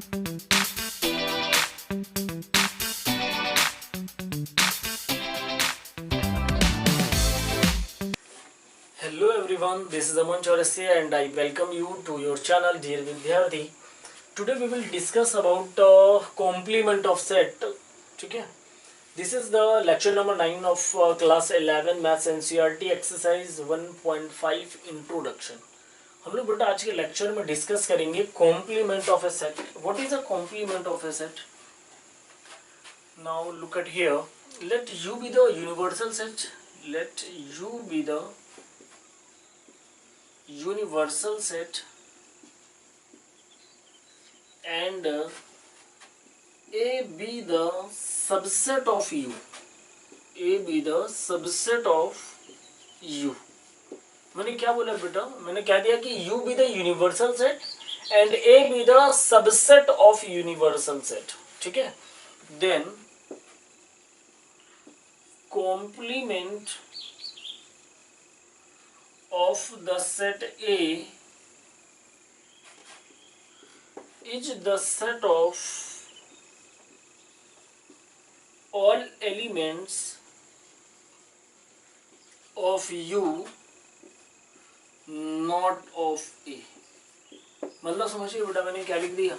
Hello everyone, this is Aman Chaurasia and I welcome you to your channel Dear Vidyarthi. Today we will discuss about complement of set. ठीक है, this is the lecture number 9 of class 11 maths NCERT exercise 1.5 introduction. हम लोग बेटा आज के lecture में discuss करेंगे complement of a set. What is a complement of a set? Now look at here. Let U be the universal set. Let U be the universal set and A be the subset of U. A be the subset of U. मैंने क्या बोला बेटा? मैंने कह दिया कि U be the universal set and A be the subset of universal set. ठीक है? Then complement of the set A is the set of all elements of U not of A. मतलब समझिए बेटा, मैंने क्या लिख दिया?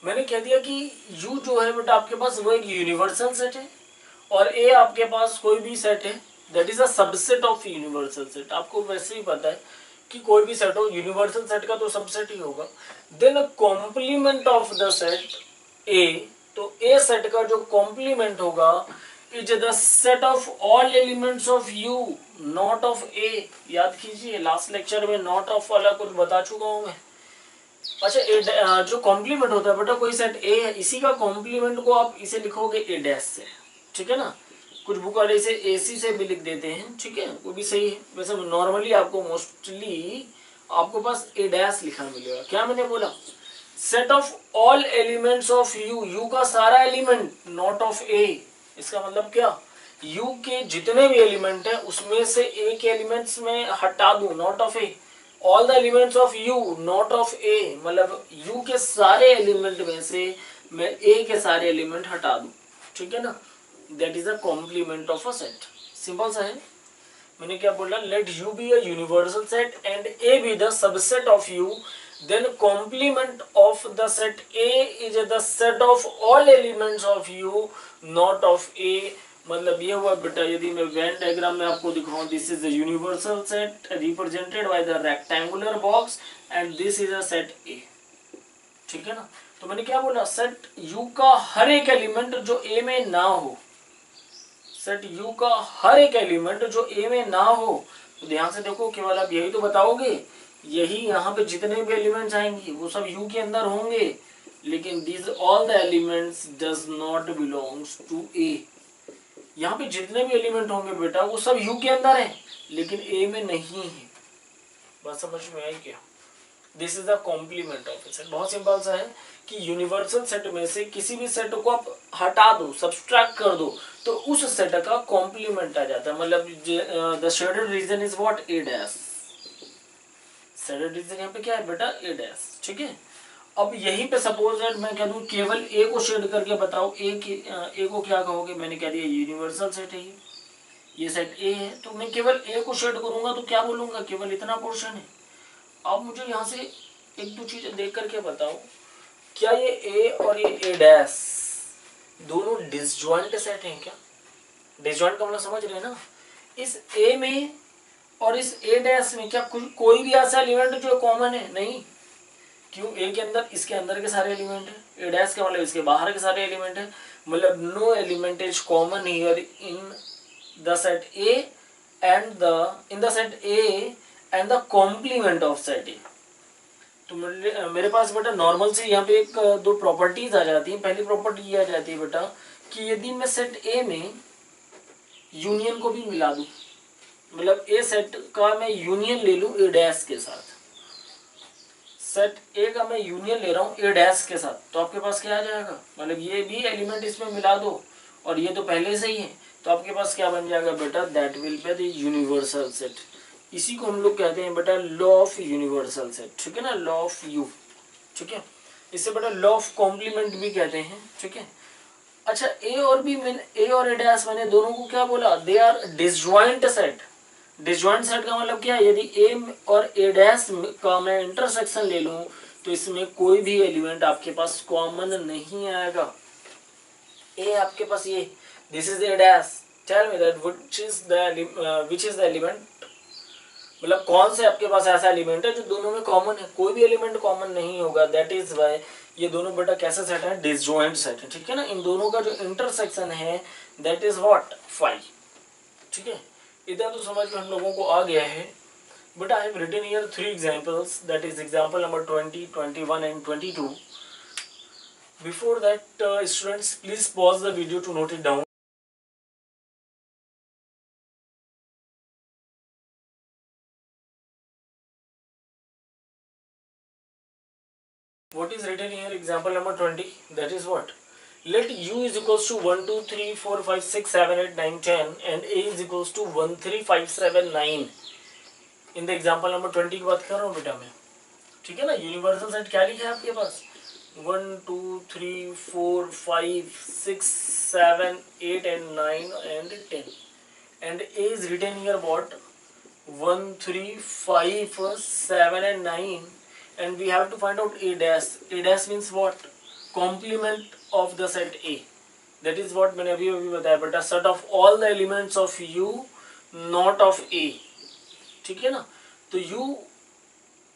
मैंने कह दिया कि U जो है बेटा आपके पास वो एक यूनिवर्सल सेट है और A आपके पास कोई भी सेट है, that is a subset of universal set. आपको वैसे ही पता है कि कोई भी सेट हो, यूनिवर्सल सेट का तो सबसेट ही होगा. Then complement of the set A, तो A सेट का जो कॉम्प्लीमेंट होगा is the set of all elements of U not of A. याद कीजिए लास्ट लेक्चर में नॉट ऑफ वाला कुछ बता चुका हूं मैं. अच्छा, जो कॉम्प्लीमेंट होता है बेटा कोई सेट A है, इसी का कॉम्प्लीमेंट को आप इसे लिखोगे A डैश से. ठीक है ना, कुछ बुक वाले इसे AC से भी लिख देते हैं. ठीक है, वो भी सही है. वैसे नॉर्मली आपको मोस्टली आपको पास A डैश लिखा मिलेगा. क्या मैंने बोला? Set of all elements of U, U का सारा एलिमेंट नॉट ऑफ A. इसका मतलब क्या? U के जितने भी एलिमेंट है उसमें से A के एलिमेंट्स में हटा दूं, not of A. All the elements of U not of A, मतलब U के सारे एलिमेंट में से मैं A के सारे एलिमेंट हटा दूं. ठीक है ना, that is a complement of a set. Simple सा है. मैंने क्या बोला? Let U be a universal set and A be the subset of U, then complement of the set A is the set of all elements of U not of A. मतलब ये हुआ बेटा, यदि मैं वेन डायग्राम में आपको दिखाऊं, this is the universal set represented by the rectangular box and this is a set A. ठीक है ना, तो मैंने क्या बोला? सेट U का हर एक एलिमेंट जो A में ना हो, सेट U का हर एक एलिमेंट जो A में ना हो. तो ध्यान से देखो, केवल आप यही तो बताओगे, यही यहाँ पे जितने भी एलिमेंट्स आएंगे वो सब U के अंदर होंगे, लेकिन this all the elements does not belongs to A. यहाँ पे जितने भी एलिमेंट होंगे बेटा वो सब U के अंदर है लेकिन A में नहीं है. बात समझ में आई क्या? This is the complement of A set. बहुत सिंपल सा है कि यूनिवर्सल सेट में से किसी भी सेट को आप हटा दो, सब्सट्रैक्ट कर दो, तो उस सेट का कॉम्प्लीमेंट आ जाता है. मतलब the shaded region is what? A dash. Shaded region यहाँ पे क्या है बेटा? A dash. ठीक है, अब यहीं पे सपोज दैट मैं कह दूं केवल A को शेड करके बताओ, A को क्या कहोगे? मैंने कह दिया यूनिवर्सल सेट है ये सेट A है, तो मैं केवल A को शेड करूंगा तो क्या बोलूंगा? केवल इतना पोर्शन है. अब मुझे यहाँ से एक दो चीजें देख करके बताओ, क्या ये A और ये A डैश दोनों डिसजॉइंट सेट हैं क्या? डिसजॉइंट का मतलब समझ रहे हैं ना? इस A में और इस A डैश में क्या कोई भी ऐसा एलिमेंट जो कॉमन है? नहीं. क्यों? A के अंदर इसके अंदर के सारे एलिमेंट है, A डैश का मतलब इसके बाहर के सारे एलिमेंट है. मतलब no element is common here in the set A and the in the set A and the complement of set A. तो मेरे पास बेटा नॉर्मल से यहाँ पे एक दो प्रॉपर्टीज आ जाती हैं. पहली प्रॉपर्टी ये आ जाती है बेटा कि यदि मैं सेट A में यूनियन को भी मिला दूं, मतलब A सेट का मैं यूनियन ले लूं A डैश के साथ, सेट A का मैं यूनियन ले रहा हूँ A डैश के साथ, तो आपके पास क्या आ जाएगा? मतलब ये भी एलिमेंट इसमें मिला दो और ये तो पहले से ही है, तो आपके पास क्या बन जाएगा बेटा? That will be the universal set. इसी को हम लोग कहते हैं बेटा लॉ ऑफ यूनिवर्सल सेट. ठीक है ना, लॉ ऑफ U. ठीक है, इसे बेटा लॉ ऑफ कॉम्प्लीमेंट भी कहते हैं, ठीक है। अच्छा ए और बी, मैंने ए और ए डैश मैंने दोनों को क्या बोला, they are disjoint set. Disjoint set का मतलब क्या है, यदि ए और ए डैश का मैं इंटरसेक्शन ले लूं तो इसमें कोई भी एलिमेंट आपके पास कॉमन नहीं आएगा। ए आपके पास ये, this is A dash, tell me that which is the element, मतलब कौन से आपके पास ऐसा एलिमेंट है जो दोनों में कॉमन है, कोई भी एलिमेंट कॉमन नहीं होगा। दैट इज वाई ये दोनों बेटा कैसे सेट है, डिसजॉइंट सेट है, ठीक है ना। इन दोनों का जो इंटरसेक्शन है दैट इज व्हाट, फाई, ठीक है। इधर तो समझ में हम लोगों को आ गया है। But I have written here 3 examples, that is example number 20, 21 and 22. Before that, students, please pause the video to note it down. What is written here? Example number 20. That is what? Let u is equals to 1, 2, 3, 4, 5, 6, 7, 8, 9, 10 and a is equals to 1, 3, 5, 7, 9. In the example number 20 की बात कर रहा हूँ बेटा मैं, ठीक है ना। यूनिवर्सल सेट क्या लिखा है आपके पास, 1, 2, 3, 4, 5, 6, 7, 8 and 9 and 10. And a is written here what, 1, 3, 5, 7 and 9, and we have to find out a dash. A dash means what, complement of the set A. That is what मैंने अभी अभी बताया बेटा, set of all the elements of U not of A, ठीक है ना। तो U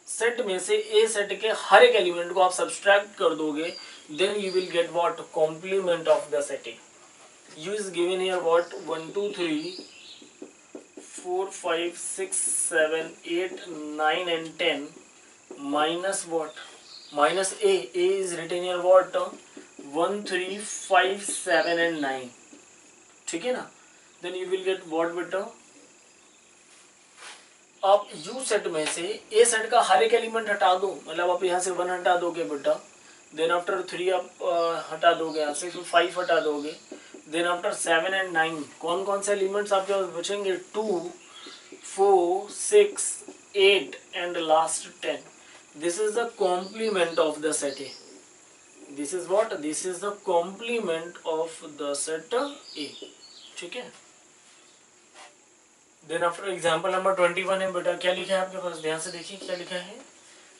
set में से A सेट के हर एक एलिमेंट को आप सब्सट्रैक्ट कर दोगे, then you will get what, complement of the set A. U is given here what, 1, 2, 3, 4, 5, 6, 7, 8, 9 and 10 minus what, minus a. A is written here what, 1, 3, 5, 7 and 9, ठीक है ना। then you will get what बेटा, आप U set में से A set का हर एक element हटा दो, मतलब आप यहाँ से 1 हटा दोगे बेटा, देन आफ्टर 3 आप हटा दोगे, यहाँ से फिर 5 हटा दोगे, देन आफ्टर 7 एंड 9 कौन कौन से एलिमेंट्स आपके पास बचेंगे, 2, 4, 6, 8 and last 10. This is the complement of the set A. This is what, this is the complement of the set A, ठीक है। Then after example number 21 है बेटा, क्या लिखा है आपके पास, ध्यान से देखिए क्या लिखा है।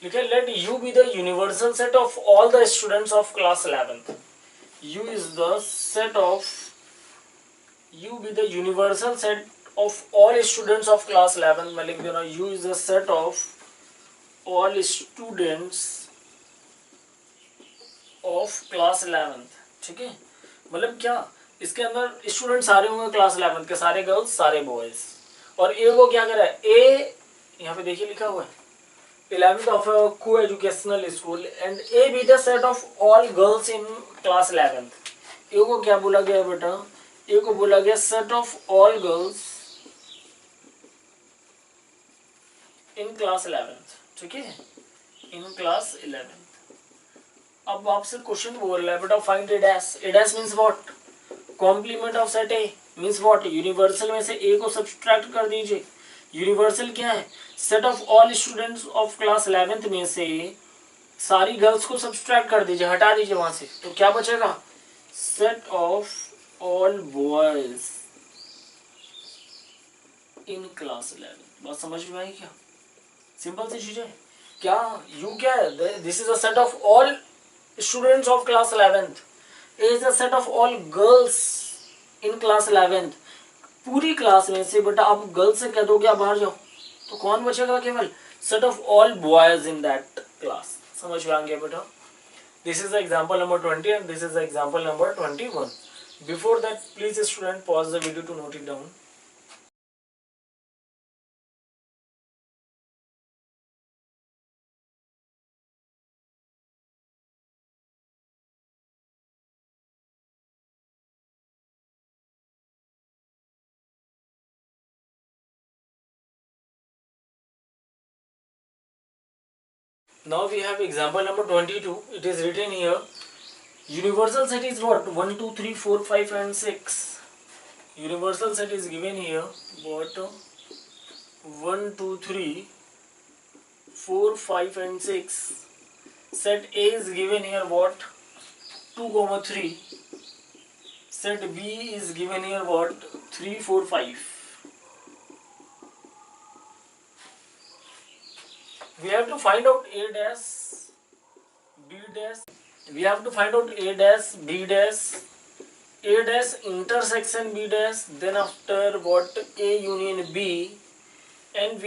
लिखा है let U be the universal set of all the students of class 11th. U is the set of, U be the universal set of all students of class 11. मैं लिख दे रहा हूँ, U is the set of all students of class 11th, ठीक है। मतलब क्या, इसके अंदर स्टूडेंट सारे होंगे क्लास 11th के, सारे गर्ल्स सारे बॉयज, और ए को क्या करा है, ए यहाँ पे देखिए लिखा हुआ है 11th of a co-educational school and A be the set of all girls in class 11th. ए को क्या बोला गया बेटा, ए को बोला गया set of all girls in class 11th, ठीक है, in class 11th. अब आपसे क्वेश्चन बोल रहा है बेटा find A dash. A dash means what, complement of set A means what, universal में से ए को सब्सट्रैक्ट कर दीजिए. यूनिवर्सल क्या है, set of all students of class 11th में से सारी गर्ल्स को सब्सट्रैक्ट कर दीजिए, हटा दीजिए वहां से, तो क्या बचेगा, set of all boys in class 11. बात समझ में आई क्या, सिंपल सी चीज है. क्या यू क्या है, this is a set of all students of class 11th. A is a set of all girls in class 11th. पूरी क्लास में से बेटा आप गर्ल्स से कह दोगे आप बाहर जाओ, तो कौन बचेगा, केवल set of all boys in that class. समझ में आ गया बेटा. This is the example number 20 and this is the example number 21. Before that please student pause the video to note it down. Now we have example number 22. It is written here. Universal set is what? 1, 2, 3, 4, 5 and 6. Universal set is given here. What? 1, 2, 3, 4, 5 and 6. set A is given here what 2, 3. Set B is given here what 3, 4, 5. We have to find out A dash, B dash. We have to find out A dash, B dash, A dash intersection B dash. Then after what A union B, and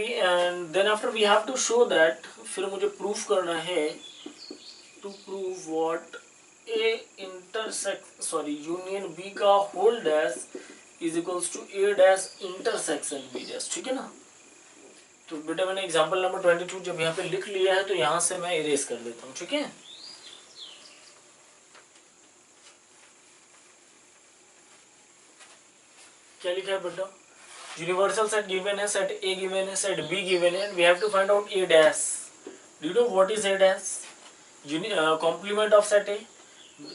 then after we have to show that. फिर मुझे proof करना है to prove what A union B का whole dash is equals to A dash intersection B dash. ठीक है ना? तो बेटा मैंने एग्जाम्पल नंबर 22 जब यहाँ पे लिख लिया है तो यहाँ से मैं इरेज कर देता हूँ. ठीक है, क्या लिखा है बेटा? यूनिवर्सल सेट गिवन है, सेट ए गिवन है, सेट बी गिवन है, we have to find out A dash. Do you know what is A dash? Complement of set A,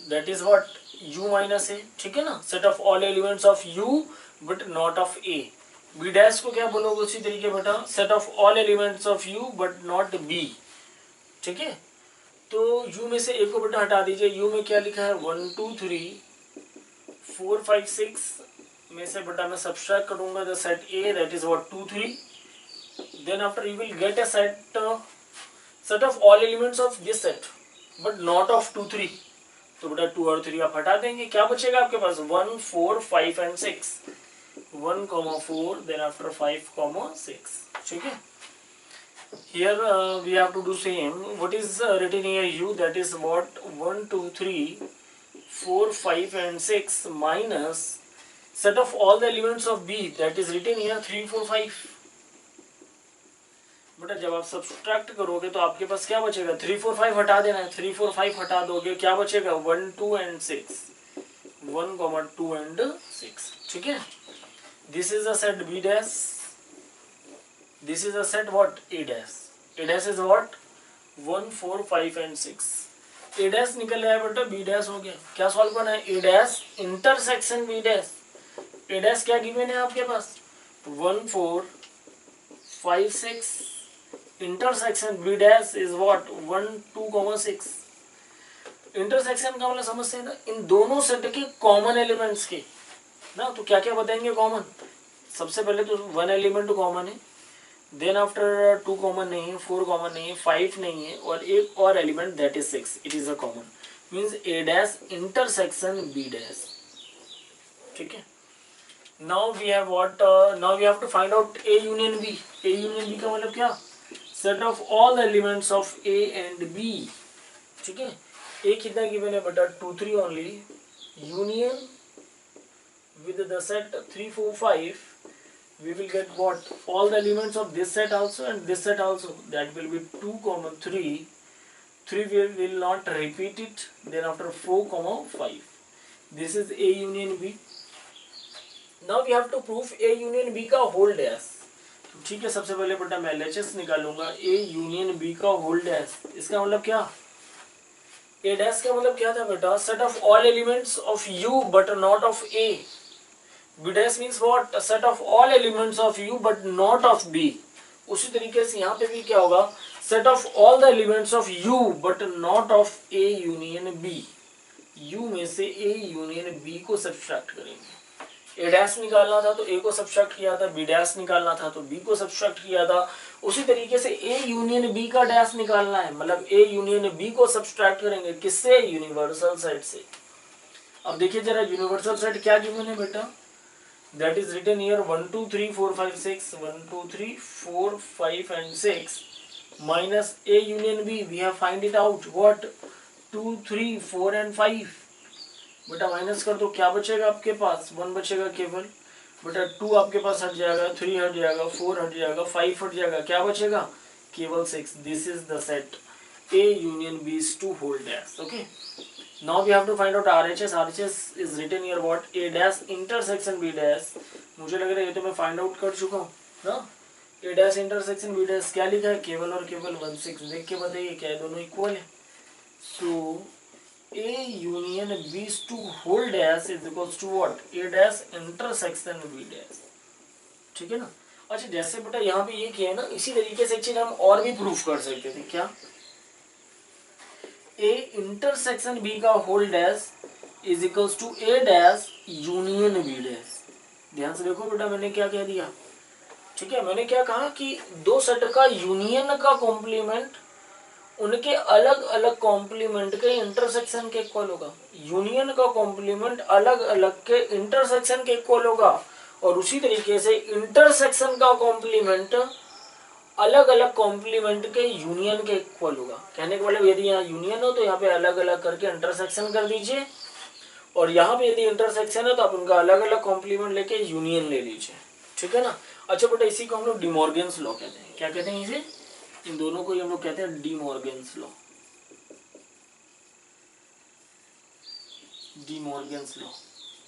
that is what u minus A. ठीक है ना, set of all elements of u but not of A. B dash को क्या बोलोगे उसी तरीके बेटा, set of all elements of u but not b. ठीक है, तो u में से a को बेटा हटा दीजिए. u में क्या लिखा है 1 2 3 4 5 6 में से बेटा मैं सब्सट्रैक्ट करूंगा the set a, that is what 2 3. Then after you will get a set of all elements of this set but not of 2 3. तो बेटा 2 और 3 आप हटा देंगे, क्या बचेगा आपके पास 1 4 5 एंड 6. 1, 4 then after 5, 6. ठीक है, here we have to do same. What is written here u, that is what 1 2 3 4 5 and 6 minus set of all the elements of b, that is written here 3 4 5. बेटा जब आप सब्सट्रैक्ट करोगे तो आपके पास क्या बचेगा, 3 4 5 हटा देना है. 3 4 5 हटा दोगे, क्या बचेगा 1 2 and 6. 1, 2 and 6. ठीक है, this is a set b dash, this is a set what a dash. A dash is what 1 4 5 and 6. a dash निकल आया बेटा, b dash हो गया. क्या सॉल्व करना है, a dash intersection b dash. a dash क्या गिवन है आपके पास 1 4 5 6. Intersection b dash is what 1 2, 6. Intersection का मतलब समझते हैं ना, इन दोनों सेट के कॉमन एलिमेंट्स के ना. तो क्या क्या बताएंगे कॉमन, सबसे पहले तो 1 एलिमेंट कॉमन है, देन आफ्टर 2 कॉमन नहीं है, 4 कॉमन नहीं है, 5 नहीं है, और एक और element that is 6. It is a common, means a dash intersection b dash. ठीक है, now we have what, now we have to find out a union b. a union b का मतलब क्या, set of all the elements of a and b. ठीक है, a कितना given है बेटा 2 3 only, union with the set 3 4 5, we will get what all the elements of this set also and this set also, that will be 2, 3. 3 will not repeat it. Then after 4, 5, this is a union b. Now we have to prove a union b का whole dash. ठीक है, सबसे पहले बेटा मैं LHS निकालूंगा a union b का whole dash. इसका मतलब क्या, a dash का मतलब क्या था बेटा, set of all elements of u but not of a. b dash means what, a set of all elements of u but not of b. उसी तरीके से यहाँ पे भी क्या होगा, set of all the elements of u but not of a union b. u में से a union b को सब्सट्रैक्ट करेंगे. a डैश निकालना था तो a को सब्सट्रैक्ट किया था, b डैश निकालना था तो b को सब्सट्रैक्ट किया था. उसी तरीके से a यूनियन b का डैश निकालना है, मतलब a यूनियन b को सब्सट्रैक्ट करेंगे किससे, यूनिवर्सल सेट से. अब देखिए जरा यूनिवर्सल सेट क्या गिवन है बेटा, that is written here 1 2 3 4 5 6, 1 2 3 4 5 and 6 minus a union b. we have find it out what 2 3 4 and 5. बेटा माइनस कर दो, क्या बचेगा आपके पास, 1 बचेगा केवल. बेटा 2 आपके पास हट जाएगा, 3 हट जाएगा, 4 हट जाएगा, 5 हट जाएगा, क्या बचेगा केवल 6. This is the set a union b is to whole dash. okay, now we have to find out RHS. RHS is written here what a dash intersection b dash. मुझे लग रहा है ये तो मैं फाइंड आउट कर चुका हूँ ना. a dash intersection b dash क्या लिखा है, केवल और केवल 1 6. देख के बताइए क्या है, दोनों इक्वल है. so a union b to whole dash is equals to what, a dash intersection b dash. ठीक है ना. अच्छा जैसे बेटा यहाँ पे ये किया है ना, इसी तरीके से एक चीज हम और भी प्रूफ कर सकते थे. क्या, ए इंटरसेक्शन बी का whole dash is equals to A dash union B dash. ध्यान से देखो बेटा मैंने क्या कह दिया, ठीक है। मैंने क्या कहा कि दो सेट का यूनियन का कॉम्प्लीमेंट उनके अलग अलग कॉम्प्लीमेंट के इंटरसेक्शन के इक्वल होगा। यूनियन का कॉम्प्लीमेंट अलग अलग के इंटरसेक्शन के इक्वल होगा, और उसी तरीके से इंटरसेक्शन का कॉम्प्लीमेंट अलग अलग कॉम्प्लीमेंट के यूनियन के इक्वल होगा। कहने का मतलब यदि यहाँ यूनियन हो तो यहाँ पे अलग अलग करके इंटरसेक्शन कर दीजिए, और यहाँ पे यदि इंटरसेक्शन है तो आप उनका अलग अलग कॉम्प्लीमेंट लेके यूनियन ले लीजिए, ठीक है ना। अच्छा बेटा इसी को हम लोग डिमॉर्गन्स लॉ कहते हैं। क्या कहते हैं इसे? इन दोनों को ही हम लोग कहते हैं डिमॉर्गन्स लॉ। डिमॉर्गन्स लॉ,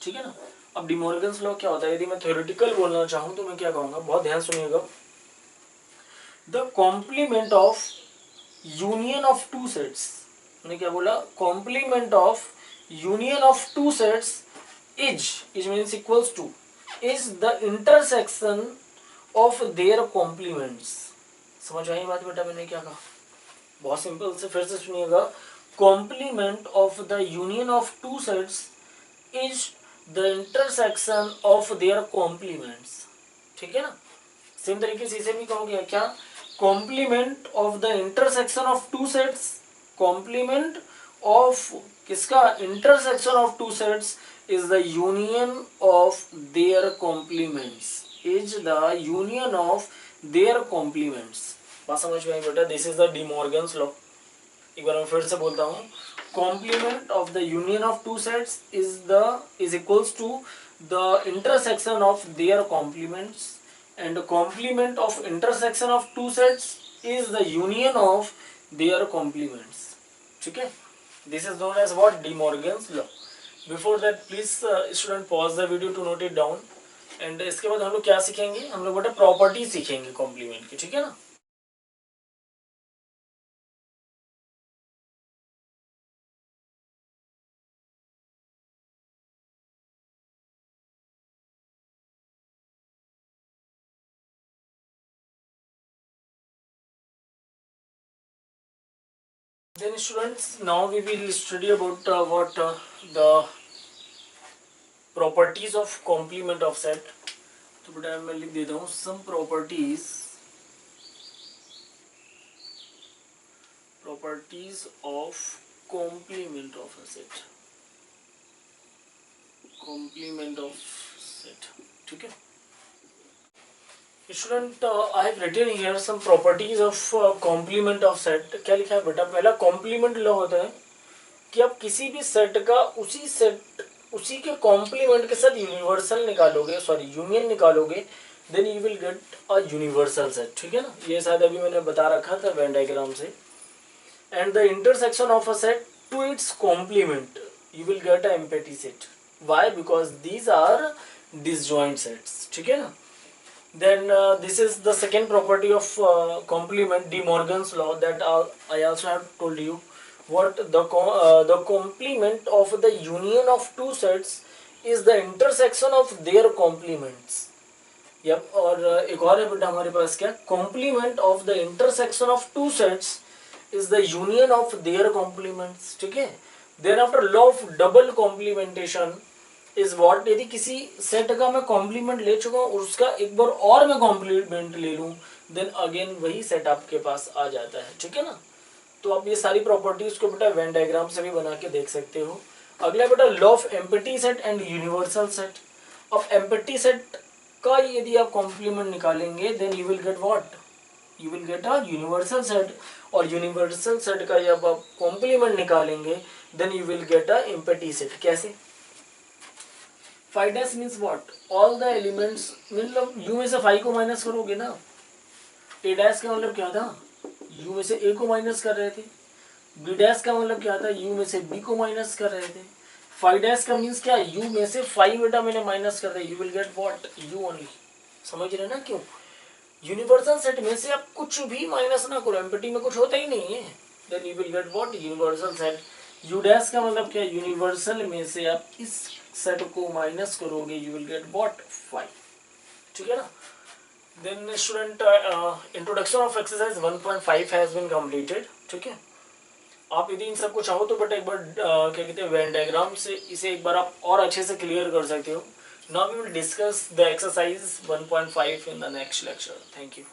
ठीक है ना। अब डिमॉर्गन्स लॉ क्या होता है? यदि मैं थ्योरेटिकल बोलना चाहूँ तो मैं क्या कहूँगा, बहुत ध्यान सुनिएगा। The complement of union of two sets, मैंने क्या बोला? Complement of union of two sets is means equals to is the intersection of their complements. समझ आई बात बेटा मैंने क्या कहा? बहुत सिंपल से फिर से सुनिएगा। Complement of the union of two sets is the intersection of their complements, ठीक है ना। सेम तरीके से इसे भी कहोगे क्या? Complement of the intersection of two sets, complement of किसका? Intersection of two sets is the union of their complements, is the union of their complements. बात समझ में आई बेटा? This is the De Morgan's law. एक बार मैं फिर से बोलता हूँ। Complement of the union of two sets is equals to the intersection of their complements, and the complement of intersection of two sets is the union of their complements, ठीक है। This is known as what? De Morgan's law. Before that please student pause the video to note it down, and इसके बाद हम लोग क्या सीखेंगे? हम लोग बेटा प्रॉपर्टी सीखेंगे कॉम्प्लीमेंट की, ठीक है ना। Then students, now we will study about what the properties of complement of set. तो बेटा मैं लिख देता हूँ some properties of complement of a set, complement of set, ठीक है। Student I have written here some properties of complement of set. क्या लिखा है बेटा? पहला कॉम्प्लीमेंट लॉ होता है कि आप किसी भी सेट का उसी के कॉम्प्लीमेंट के साथ यूनिवर्सल निकालोगे, सॉरी यूनियन निकालोगे, then you will get a universal set, ठीक है ना। ये शायद अभी मैंने बता रखा था वेन डायग्राम से। And the intersection of a set to its complement you will get a empty set. Why? Because these are disjoint sets, ठीक है ना। Then this is the second property of complement, De Morgan's law, that I also have told you. What the complement of the union of two sets is the intersection of their complements. Yep. और एक और है बेटा हमारे पास क्या? Complement of the intersection of two sets is the union of their complements, ठीक है। Then after law of double complementation इस वॉट, यदि किसी सेट का मैं कॉम्प्लीमेंट ले चुका हूँ और उसका एक बार और मैं कॉम्प्लीमेंट ले लूँ, देन अगेन वही सेट आपके पास आ जाता है, ठीक है ना। तो आप ये सारी प्रॉपर्टीज को बेटा वेन डायग्राम से भी बना के देख सकते हो। अगला बेटा law of empty set and universal set. अब एम्पटी सेट का यदि आप कॉम्प्लीमेंट निकालेंगे then you will get what? You will get a universal set, और यूनिवर्सल सेट का जब आप कॉम्प्लीमेंट निकालेंगे then you will get a empty set. कैसे? Five dash means what? All the elements, मतलब यू में से फाइव को माइनस करोगे ना। ए डैश का मतलब क्या था? यू में से ए को माइनस कर रहे थे। बी डैश का मतलब क्या था? यू में से बी को माइनस कर रहे थे। फाइव डैश का मीन्स क्या? यू में से फाइव बेटा मैंने माइनस कर दिया, you will get what? You only. समझ रहे ना क्यों? यूनिवर्सल सेट में से आप कुछ भी माइनस ना करो, एम्पटी में कुछ होता ही नहीं है, then you will get what? Universal set. U dash का मतलब क्या? यूनिवर्सल में से आप इस सेट को माइनस करोगे, यू विल गेट व्हाट? 5, ठीक है ना। Then student introduction of exercise 1.5 has been completed, ठीक है। आप यदि इन सबको चाहो तो बट एक बार क्या कहते हैं वेन डायग्राम से इसे एक बार आप और अच्छे से क्लियर कर सकते हो. Now we will discuss the exercise 1.5 in the next lecture. Thank you.